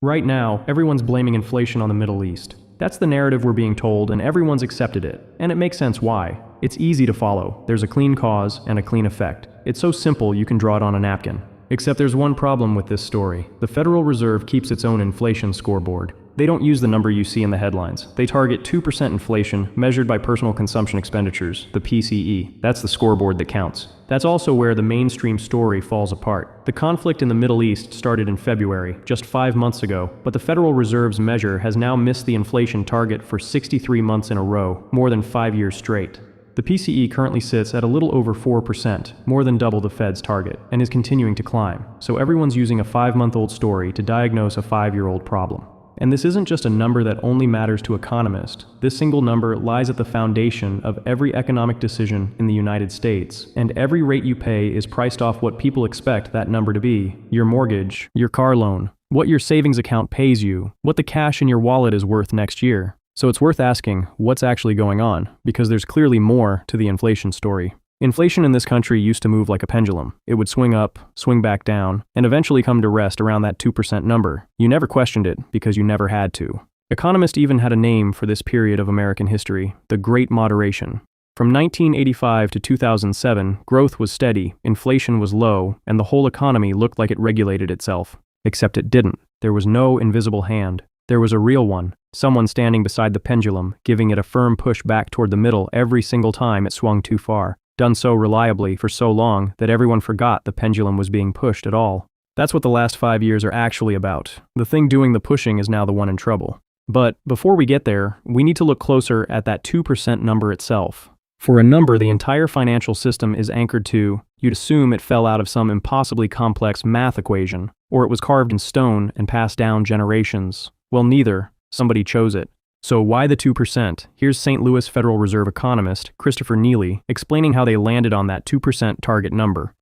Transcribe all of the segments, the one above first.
Right now, everyone's blaming inflation on the Middle East. That's the narrative we're being told, and everyone's accepted it. And it makes sense why. It's easy to follow. There's a clean cause and a clean effect. It's so simple you can draw it on a napkin. Except there's one problem with this story. The Federal Reserve keeps its own inflation scoreboard. They don't use the number you see in the headlines. They target 2% inflation measured by personal consumption expenditures, the PCE. That's the scoreboard that counts. That's also where the mainstream story falls apart. The conflict in the Middle East started in February, just 5 months ago, but the Federal Reserve's measure has now missed the inflation target for 63 months in a row, more than 5 years straight. The PCE currently sits at a little over 4%, more than double the Fed's target, and is continuing to climb. So everyone's using a 5-month-old story to diagnose a 5-year-old problem. And this isn't just a number that only matters to economists. This single number lies at the foundation of every economic decision in the United States, and every rate you pay is priced off what people expect that number to be: your mortgage, your car loan, what your savings account pays you, what the cash in your wallet is worth next year. So it's worth asking what's actually going on, because there's clearly more to the inflation story. Inflation in this country used to move like a pendulum. It would swing up, swing back down, and eventually come to rest around that 2% number. You never questioned it because you never had to. Economists even had a name for this period of American history: the Great Moderation. From 1985 to 2007, growth was steady, inflation was low, and the whole economy looked like it regulated itself. Except it didn't. There was no invisible hand. There was a real one. Someone standing beside the pendulum, giving it a firm push back toward the middle every single time it swung too far. Done so reliably for so long that everyone forgot the pendulum was being pushed at all. That's what the last 5 years are actually about. The thing doing the pushing is now the one in trouble. But before we get there, we need to look closer at that 2% number itself. For a number the entire financial system is anchored to, you'd assume it fell out of some impossibly complex math equation, or it was carved in stone and passed down generations. Well, neither. Somebody chose it. So why the 2%? Here's St. Louis Federal Reserve economist Christopher Neely explaining how they landed on that 2% target number.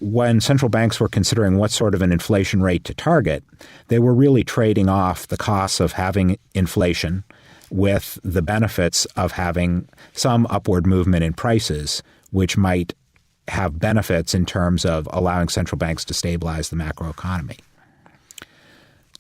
When central banks were considering what sort of an inflation rate to target, they were really trading off the costs of having inflation with the benefits of having some upward movement in prices, which might have benefits in terms of allowing central banks to stabilize the macroeconomy.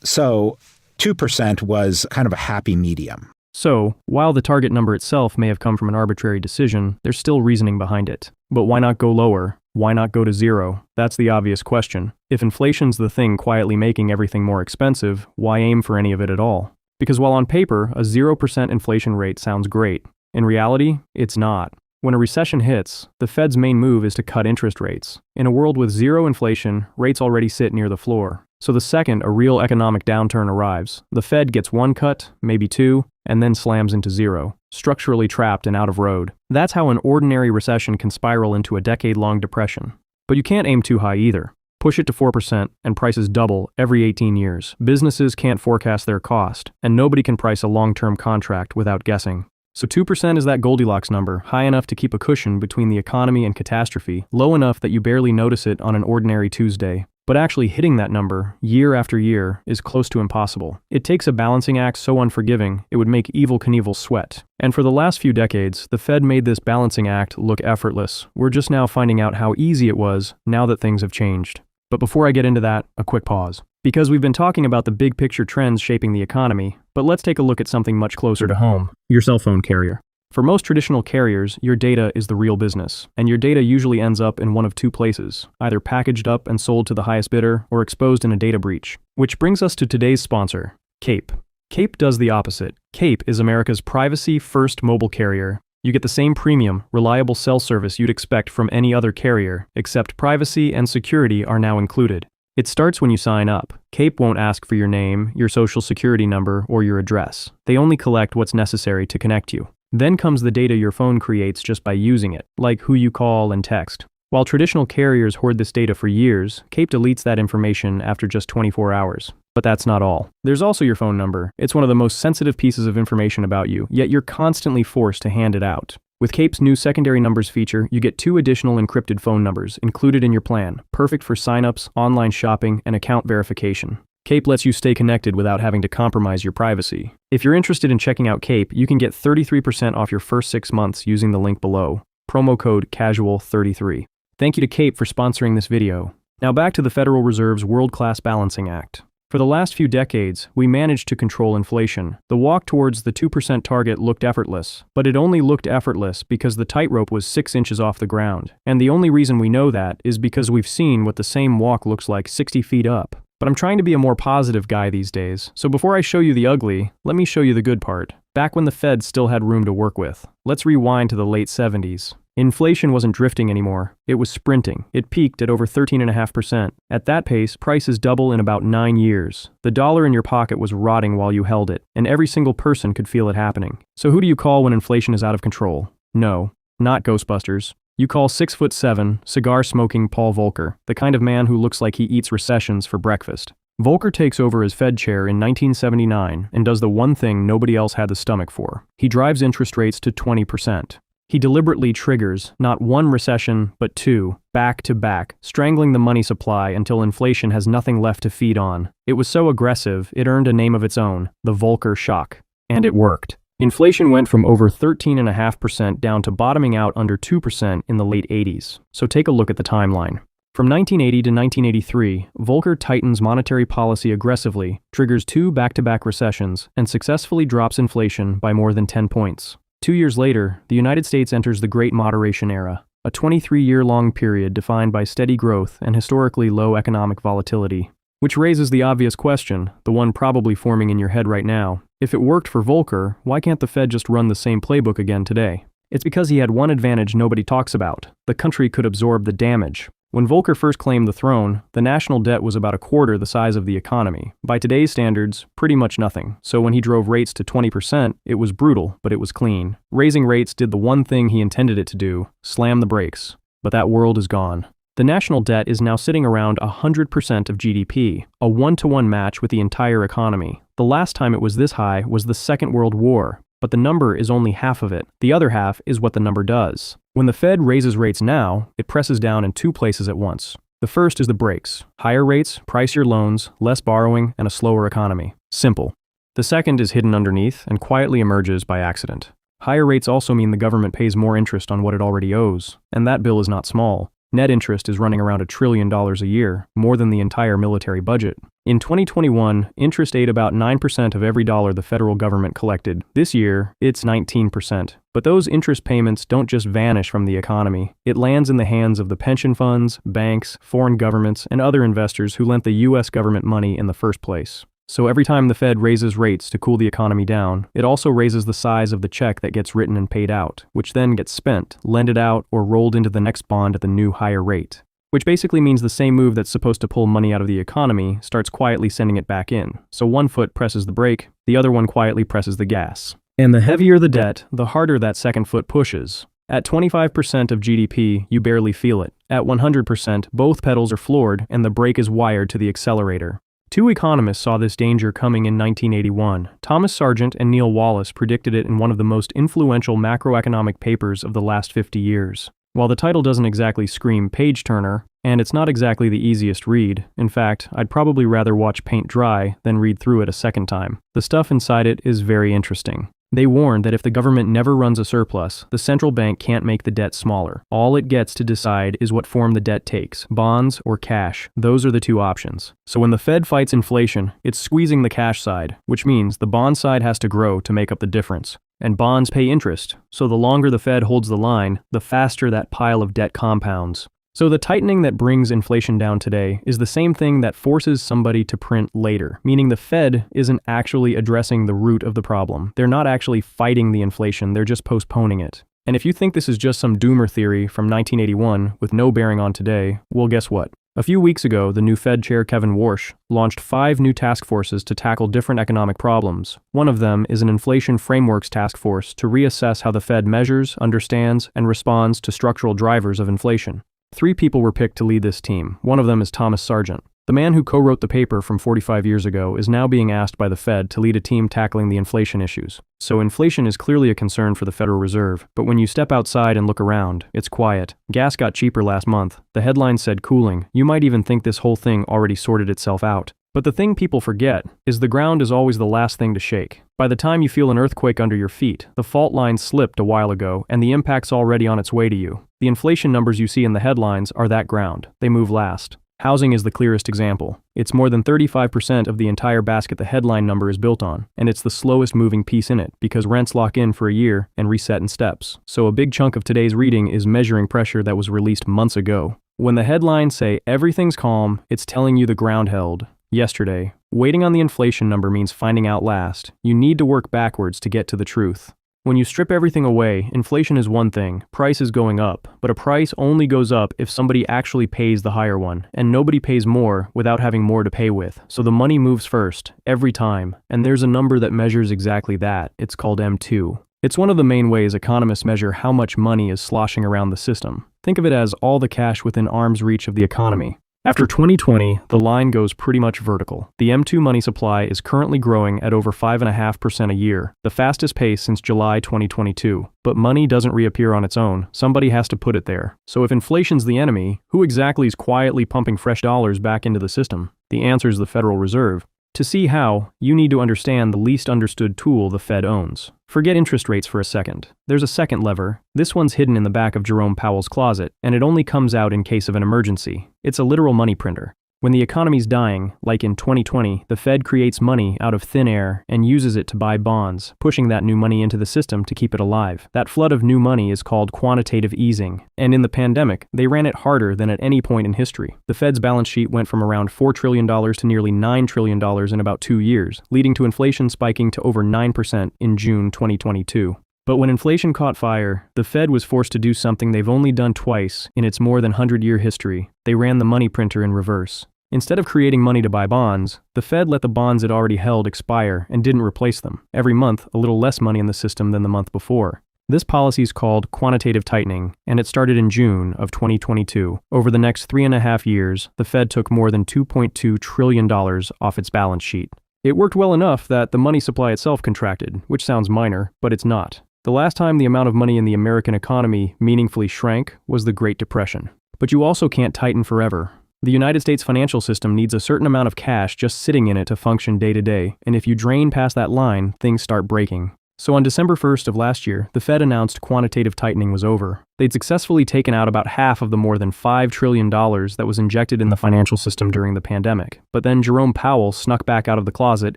So 2% was kind of a happy medium. So, while the target number itself may have come from an arbitrary decision, there's still reasoning behind it. But why not go lower? Why not go to zero? That's the obvious question. If inflation's the thing quietly making everything more expensive, why aim for any of it at all? Because while on paper, a 0% inflation rate sounds great, in reality, it's not. When a recession hits, the Fed's main move is to cut interest rates. In a world with zero inflation, rates already sit near the floor. So the second a real economic downturn arrives, the Fed gets one cut, maybe two, and then slams into zero, structurally trapped and out of road. That's how an ordinary recession can spiral into a decade-long depression. But you can't aim too high either. Push it to 4% and prices double every 18 years. Businesses can't forecast their cost, and nobody can price a long-term contract without guessing. So 2% is that Goldilocks number, high enough to keep a cushion between the economy and catastrophe, low enough that you barely notice it on an ordinary Tuesday. But actually hitting that number, year after year, is close to impossible. It takes a balancing act so unforgiving, it would make Evel Knievel sweat. And for the last few decades, the Fed made this balancing act look effortless. We're just now finding out how easy it was, now that things have changed. But before I get into that, a quick pause. Because we've been talking about the big picture trends shaping the economy, but let's take a look at something much closer to home: your cell phone carrier. For most traditional carriers, your data is the real business, and your data usually ends up in one of two places, either packaged up and sold to the highest bidder or exposed in a data breach. Which brings us to today's sponsor, Cape. Cape does the opposite. Cape is America's privacy-first mobile carrier. You get the same premium, reliable cell service you'd expect from any other carrier, except privacy and security are now included. It starts when you sign up. Cape won't ask for your name, your social security number, or your address. They only collect what's necessary to connect you. Then comes the data your phone creates just by using it, like who you call and text. While traditional carriers hoard this data for years, Cape deletes that information after just 24 hours. But that's not all. There's also your phone number. It's one of the most sensitive pieces of information about you, yet you're constantly forced to hand it out. With Cape's new secondary numbers feature, you get 2 additional encrypted phone numbers included in your plan, perfect for signups, online shopping, and account verification. Cape lets you stay connected without having to compromise your privacy. If you're interested in checking out Cape, you can get 33% off your first 6 months using the link below. Promo code CASUAL33. Thank you to Cape for sponsoring this video. Now back to the Federal Reserve's world-class balancing act. For the last few decades, we managed to control inflation. The walk towards the 2% target looked effortless, but it only looked effortless because the tightrope was 6 inches off the ground. And the only reason we know that is because we've seen what the same walk looks like 60 feet up. But I'm trying to be a more positive guy these days, so before I show you the ugly, let me show you the good part. Back when the Fed still had room to work with. Let's rewind to the late 70s. Inflation wasn't drifting anymore, it was sprinting. It peaked at over 13.5%. At that pace, prices double in about 9 years. The dollar in your pocket was rotting while you held it, and every single person could feel it happening. So who do you call when inflation is out of control? No, not Ghostbusters. You call 6'7", cigar-smoking Paul Volcker, the kind of man who looks like he eats recessions for breakfast. Volcker takes over as Fed chair in 1979 and does the one thing nobody else had the stomach for. He drives interest rates to 20%. He deliberately triggers not one recession, but two, back to back, strangling the money supply until inflation has nothing left to feed on. It was so aggressive, it earned a name of its own, the Volcker Shock. And it worked. Inflation went from over 13.5% down to bottoming out under 2% in the late 80s. So take a look at the timeline. From 1980 to 1983, Volcker tightens monetary policy aggressively, triggers two back-to-back recessions, and successfully drops inflation by more than 10 points. 2 years later, the United States enters the Great Moderation Era, a 23-year-long period defined by steady growth and historically low economic volatility. Which raises the obvious question, the one probably forming in your head right now. If it worked for Volcker, why can't the Fed just run the same playbook again today? It's because he had one advantage nobody talks about. The country could absorb the damage. When Volcker first claimed the throne, the national debt was about a quarter the size of the economy. By today's standards, pretty much nothing. So when he drove rates to 20%, it was brutal, but it was clean. Raising rates did the one thing he intended it to do, slam the brakes. But that world is gone. The national debt is now sitting around 100% of GDP, a one-to-one match with the entire economy. The last time it was this high was the Second World War, but the number is only half of it. The other half is what the number does. When the Fed raises rates now, it presses down in two places at once. The first is the brakes. Higher rates, price your loans, less borrowing, and a slower economy. Simple. The second is hidden underneath and quietly emerges by accident. Higher rates also mean the government pays more interest on what it already owes, and that bill is not small. Net interest is running around $1 trillion a year, more than the entire military budget. In 2021, interest ate about 9% of every dollar the federal government collected. This year, it's 19%. But those interest payments don't just vanish from the economy. It lands in the hands of the pension funds, banks, foreign governments, and other investors who lent the US government money in the first place. So every time the Fed raises rates to cool the economy down, it also raises the size of the check that gets written and paid out, which then gets spent, lended out, or rolled into the next bond at the new higher rate. Which basically means the same move that's supposed to pull money out of the economy starts quietly sending it back in. So one foot presses the brake, the other one quietly presses the gas. And the heavier the debt, the harder that second foot pushes. At 25% of GDP, you barely feel it. At 100%, both pedals are floored and the brake is wired to the accelerator. Two economists saw this danger coming in 1981. Thomas Sargent and Neil Wallace predicted it in one of the most influential macroeconomic papers of the last 50 years. While the title doesn't exactly scream page-turner, and it's not exactly the easiest read, in fact, I'd probably rather watch paint dry than read through it a second time, the stuff inside it is very interesting. They warn that if the government never runs a surplus, the central bank can't make the debt smaller. All it gets to decide is what form the debt takes, bonds or cash. Those are the two options. So when the Fed fights inflation, it's squeezing the cash side, which means the bond side has to grow to make up the difference. And bonds pay interest, so the longer the Fed holds the line, the faster that pile of debt compounds. So the tightening that brings inflation down today is the same thing that forces somebody to print later, meaning the Fed isn't actually addressing the root of the problem. They're not actually fighting the inflation, they're just postponing it. And if you think this is just some doomer theory from 1981 with no bearing on today, well, guess what? A few weeks ago, the new Fed chair Kevin Warsh launched 5 new task forces to tackle different economic problems. One of them is an inflation frameworks task force to reassess how the Fed measures, understands, and responds to structural drivers of inflation. 3 people were picked to lead this team. One of them is Thomas Sargent. The man who co-wrote the paper from 45 years ago is now being asked by the Fed to lead a team tackling the inflation issues. So inflation is clearly a concern for the Federal Reserve, but when you step outside and look around, it's quiet. Gas got cheaper last month. The headline said cooling. You might even think this whole thing already sorted itself out. But the thing people forget is the ground is always the last thing to shake. By the time you feel an earthquake under your feet, the fault line slipped a while ago and the impact's already on its way to you. The inflation numbers you see in the headlines are that ground. They move last. Housing is the clearest example. It's more than 35% of the entire basket the headline number is built on, and it's the slowest moving piece in it because rents lock in for a year and reset in steps. So a big chunk of today's reading is measuring pressure that was released months ago. When the headlines say everything's calm, it's telling you the ground held yesterday. Waiting on the inflation number means finding out last. You need to work backwards to get to the truth. When you strip everything away, inflation is one thing, price is going up, but a price only goes up if somebody actually pays the higher one, and nobody pays more without having more to pay with. So the money moves first, every time, and there's a number that measures exactly that. It's called M2. It's one of the main ways economists measure how much money is sloshing around the system. Think of it as all the cash within arm's reach of the economy. After 2020, the line goes pretty much vertical. The M2 money supply is currently growing at over 5.5% a year, the fastest pace since July 2022. But money doesn't reappear on its own. Somebody has to put it there. So if inflation's the enemy, who exactly is quietly pumping fresh dollars back into the system? The answer is the Federal Reserve. To see how, you need to understand the least understood tool the Fed owns. Forget interest rates for a second. There's a second lever. This one's hidden in the back of Jerome Powell's closet, and it only comes out in case of an emergency. It's a literal money printer. When the economy's dying, like in 2020, the Fed creates money out of thin air and uses it to buy bonds, pushing that new money into the system to keep it alive. That flood of new money is called quantitative easing, and in the pandemic, they ran it harder than at any point in history. The Fed's balance sheet went from around $4 trillion to nearly $9 trillion in about 2 years, leading to inflation spiking to over 9% in June 2022. But when inflation caught fire, the Fed was forced to do something they've only done twice in its more than 100-year history. They ran the money printer in reverse. Instead of creating money to buy bonds, the Fed let the bonds it already held expire and didn't replace them. Every month, a little less money in the system than the month before. This policy is called quantitative tightening, and it started in June of 2022. Over the next 3.5 years, the Fed took more than $2.2 trillion off its balance sheet. It worked well enough that the money supply itself contracted, which sounds minor, but it's not. The last time the amount of money in the American economy meaningfully shrank was the Great Depression. But you also can't tighten forever. The United States financial system needs a certain amount of cash just sitting in it to function day to day, and if you drain past that line, things start breaking. So on December 1st of last year, the Fed announced quantitative tightening was over. They'd successfully taken out about half of the more than $5 trillion that was injected in the financial system during the pandemic. But then Jerome Powell snuck back out of the closet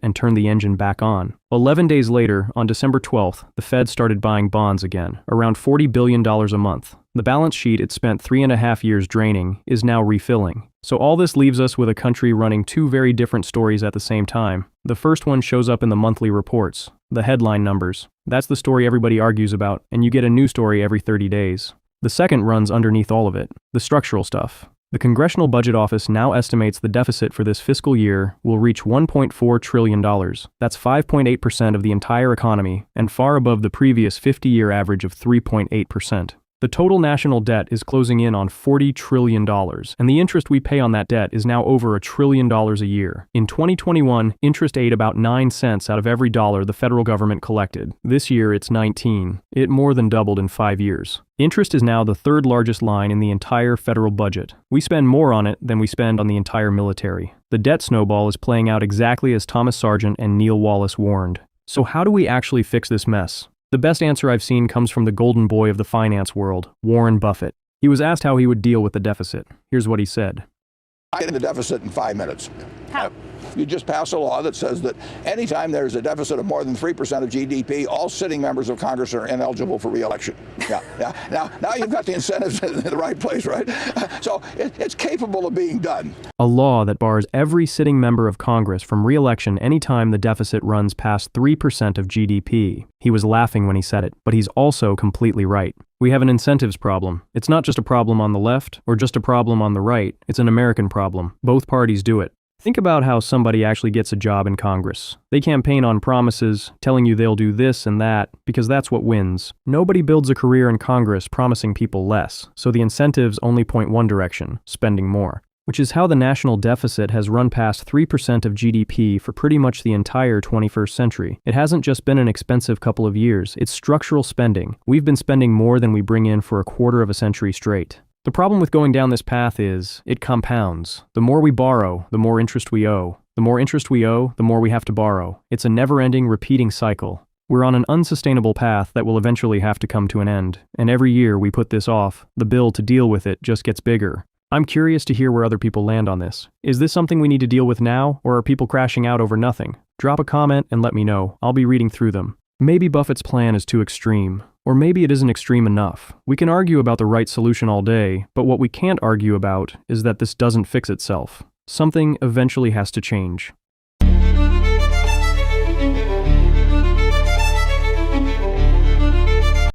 and turned the engine back on. 11 days later, on December 12th, the Fed started buying bonds again, around $40 billion a month. The balance sheet it spent 3.5 years draining is now refilling. So all this leaves us with a country running two very different stories at the same time. The first one shows up in the monthly reports, the headline numbers. That's the story everybody argues about, and you get a new story every 30 days. The second runs underneath all of it, the structural stuff. The Congressional Budget Office now estimates the deficit for this fiscal year will reach $1.4 trillion. That's 5.8% of the entire economy, and far above the previous 50-year average of 3.8%. The total national debt is closing in on $40 trillion, and the interest we pay on that debt is now over $1 trillion a year. In 2021, interest ate about 9 cents out of every dollar the federal government collected. This year, it's 19. It more than doubled in 5 years. Interest is now the third largest line in the entire federal budget. We spend more on it than we spend on the entire military. The debt snowball is playing out exactly as Thomas Sargent and Neil Wallace warned. So how do we actually fix this mess? The best answer I've seen comes from the golden boy of the finance world, Warren Buffett. He was asked how he would deal with the deficit. Here's what he said. I get the deficit in 5 minutes. How? You just pass a law that says that anytime there's a deficit of more than 3% of GDP, all sitting members of Congress are ineligible for re-election. Yeah. Now you've got the incentives in the right place, right? So it's capable of being done. A law that bars every sitting member of Congress from re-election anytime the deficit runs past 3% of GDP. He was laughing when he said it, but he's also completely right. We have an incentives problem. It's not just a problem on the left or just a problem on the right. It's an American problem. Both parties do it. Think about how somebody actually gets a job in Congress. They campaign on promises, telling you they'll do this and that, because that's what wins. Nobody builds a career in Congress promising people less, so the incentives only point one direction, spending more. Which is how the national deficit has run past 3% of GDP for pretty much the entire 21st century. It hasn't just been an expensive couple of years, it's structural spending. We've been spending more than we bring in for a quarter of a century straight. The problem with going down this path is, it compounds. The more we borrow, the more interest we owe. The more interest we owe, the more we have to borrow. It's a never-ending, repeating cycle. We're on an unsustainable path that will eventually have to come to an end. And every year we put this off, the bill to deal with it just gets bigger. I'm curious to hear where other people land on this. Is this something we need to deal with now, or are people crashing out over nothing? Drop a comment and let me know. I'll be reading through them. Maybe Buffett's plan is too extreme, or maybe it isn't extreme enough. We can argue about the right solution all day, but what we can't argue about is that this doesn't fix itself. Something eventually has to change.